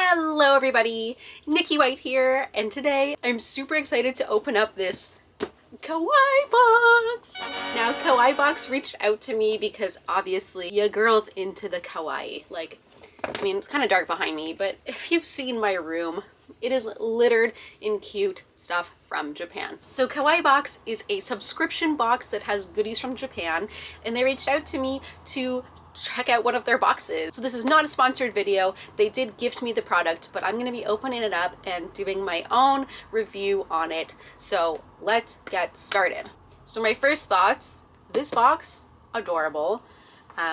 Hello everybody, Nikki White here, and today I'm super excited to open up this Kawaii box. Now Kawaii box reached out to me because obviously ya girl's into the kawaii. Like, I mean, it's kind of dark behind me, but if you've seen my room, it is littered in cute stuff from Japan. So Kawaii box is a subscription box that has goodies from Japan, and they reached out to me to check out one of their boxes. So this is not a sponsored video. They did gift me the product, but I'm going to be opening it up and doing my own review on it. So let's get started. So my first thoughts, this box, adorable.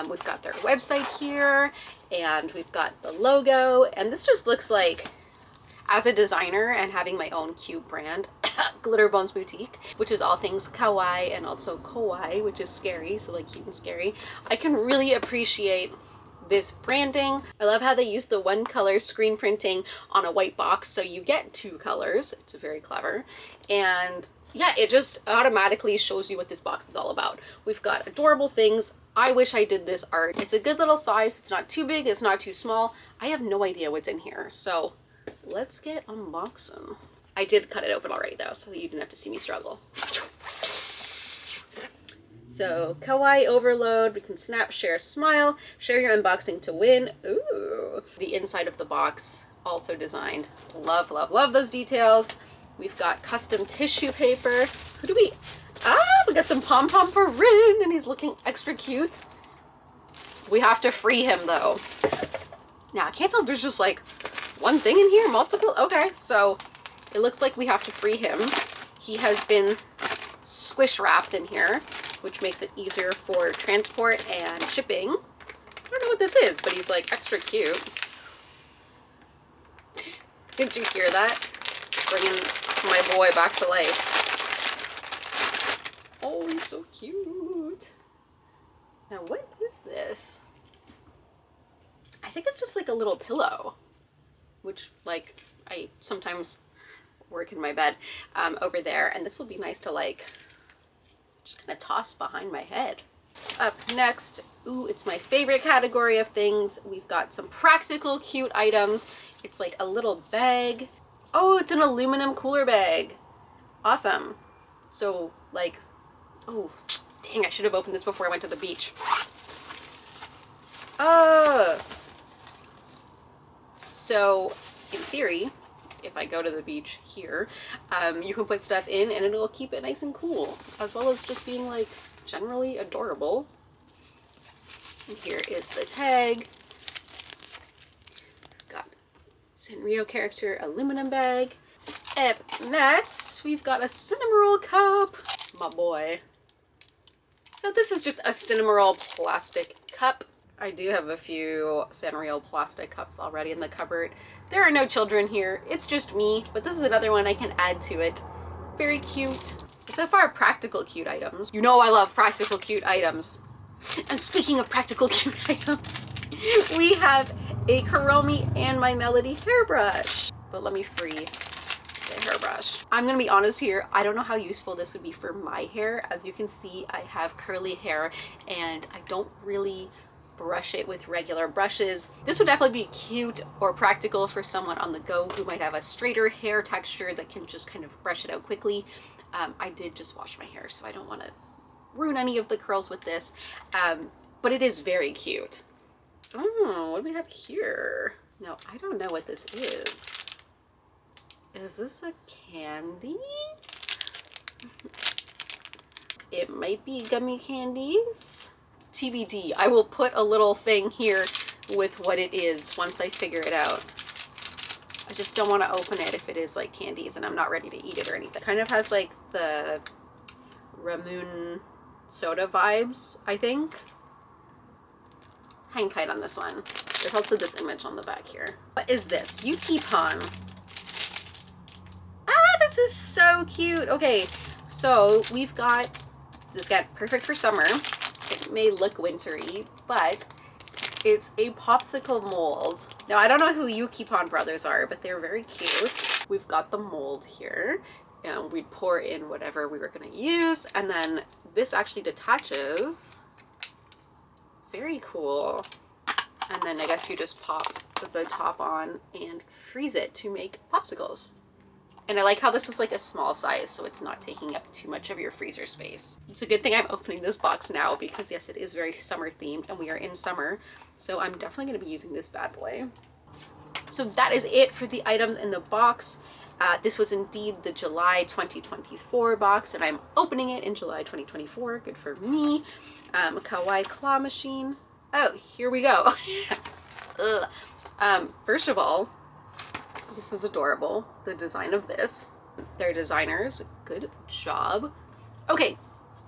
We've got their website here and we've got the logo, and this just looks like, as a designer and having my own cute brand, Glitter Bones Boutique, which is all things kawaii and also kawaii, which is scary, so like cute and scary. I can really appreciate this branding. I love how they use the one color screen printing on a white box, so you get two colors. It's very clever. And yeah, it just automatically shows you what this box is all about. We've got adorable things. I wish I did this art. It's a good little size. It's not too big, it's not too small. I have no idea what's in here, so let's get unboxing. I did cut it open already though, so you didn't have to see me struggle. So, Kawaii Overload, we can snap, share, smile, share your unboxing to win. Ooh. The inside of the box, also designed. Love, love, love those details. We've got custom tissue paper. Who do we, we got some pom-pom for Rin, and he's looking extra cute. We have to free him though. Now, I can't tell if there's just like one thing in here, multiple. Okay, so it looks like we have to free him. He has been squish wrapped in here, which makes it easier for transport and shipping. I don't know what this is, but he's like extra cute. Did you hear that? Bringing my boy back to life. Oh, he's so cute. Now, what is this? I think it's just like a little pillow, which like I sometimes work in my bed over there, and this will be nice to like just kind of toss behind my head. Up next, ooh, it's my favorite category of things. We've got some practical cute items. It's like a little bag. Oh, it's an aluminum cooler bag. Awesome. So like, oh dang, I should have opened this before I went to the beach. So in theory, if I go to the beach here, you can put stuff in and it'll keep it nice and cool, as well as just being like generally adorable. And here is the tag. Got Sanrio character aluminum bag. Up next, we've got a Cinnamoroll cup. My boy. So this is just a Cinnamoroll plastic cup. I do have a few Sanrio plastic cups already in the cupboard. There are no children here, it's just me, but this is another one I can add to it. Very cute. So far, practical cute items. You know I love practical cute items. And speaking of practical cute items, we have a Kuromi and My Melody hairbrush. But let me free the hairbrush. I'm gonna be honest here, I don't know how useful this would be for my hair. As you can see, I have curly hair and I don't really brush it with regular brushes. This would definitely be cute or practical for someone on the go who might have a straighter hair texture that can just kind of brush it out quickly. I did just wash my hair, so I don't want to ruin any of the curls with this, but it is very cute. Oh, what do we have here? No, I don't know what this is. Is this a candy? It might be gummy candies. TBD. I will put a little thing here with what it is once I figure it out. I just don't want to open it if it is like candies and I'm not ready to eat it or anything. It kind of has like the Ramoon soda vibes, I think. Hang tight on this one. There's also this image on the back here. What is this? Yukipon. Ah, this is so cute. Okay, so we've got this guy perfect for summer. It may look wintry, but it's a popsicle mold. Now, I don't know who Yukipon brothers are, but they're very cute. We've got the mold here, and we'd pour in whatever we were going to use, and then this actually detaches. Very cool. And then I guess you just pop the top on and freeze it to make popsicles. And I like how this is like a small size, so it's not taking up too much of your freezer space. It's a good thing I'm opening this box now because yes, it is very summer themed and we are in summer. So I'm definitely gonna be using this bad boy. So that is it for the items in the box. This was indeed the July 2024 box and I'm opening it in July 2024. Good for me. Kawaii claw machine. Oh, here we go. First of all, this is adorable, the design of this. Their designers, good job. Okay,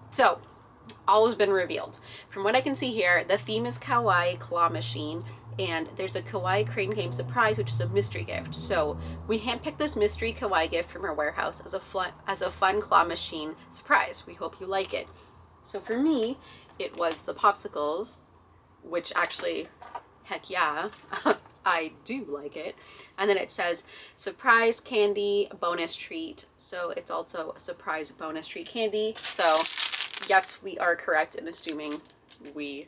so all has been revealed. From what I can see here, the theme is Kawaii claw machine, and there's a Kawaii crane game surprise, which is a mystery gift. So we handpicked this mystery Kawaii gift from our warehouse as a fun claw machine surprise. We hope you like it. So for me, it was the popsicles, which actually, heck yeah, I do like it. And then it says surprise candy bonus treat. So it's also a surprise bonus treat candy. So yes, we are correct in assuming the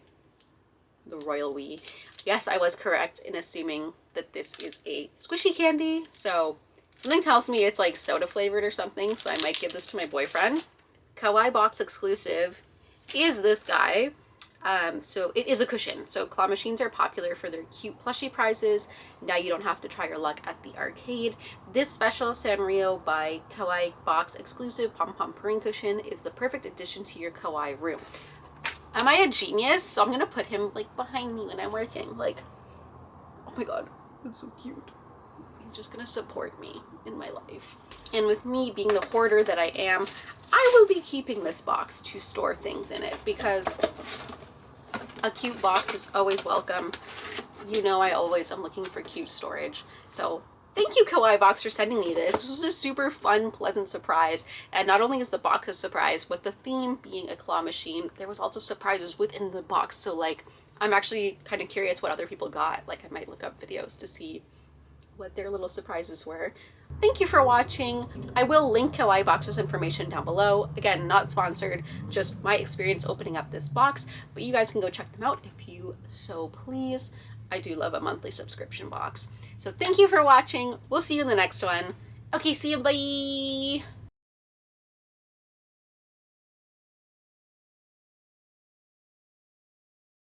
royal we. Yes, I was correct in assuming that this is a squishy candy. So something tells me it's like soda flavored or something. So I might give this to my boyfriend. Kawaii box exclusive is this guy. So it is a cushion. So claw machines are popular for their cute plushie prizes. Now you don't have to try your luck at the arcade. This special Sanrio by Kawaii box exclusive pom pom purring cushion is the perfect addition to your Kawaii room. Am I a genius? So I'm gonna put him like behind me when I'm working. Like, oh my god, that's so cute. He's just gonna support me in my life. And with me being the hoarder that I am, I will be keeping this box to store things in it because a cute box is always welcome. You know I always am looking for cute storage. So thank you Kawaii box for sending me this. This was a super fun, pleasant surprise. And not only is the box a surprise, with the theme being a claw machine, there was also surprises within the box. So like, I'm actually kind of curious what other people got. Like I might look up videos to see what their little surprises were. Thank you for watching. I will link Kawaii Box's information down below. Again, not sponsored, just my experience opening up this box, but you guys can go check them out if you so please. I do love a monthly subscription box. So thank you for watching. We'll see you in the next one. Okay, see you, bye!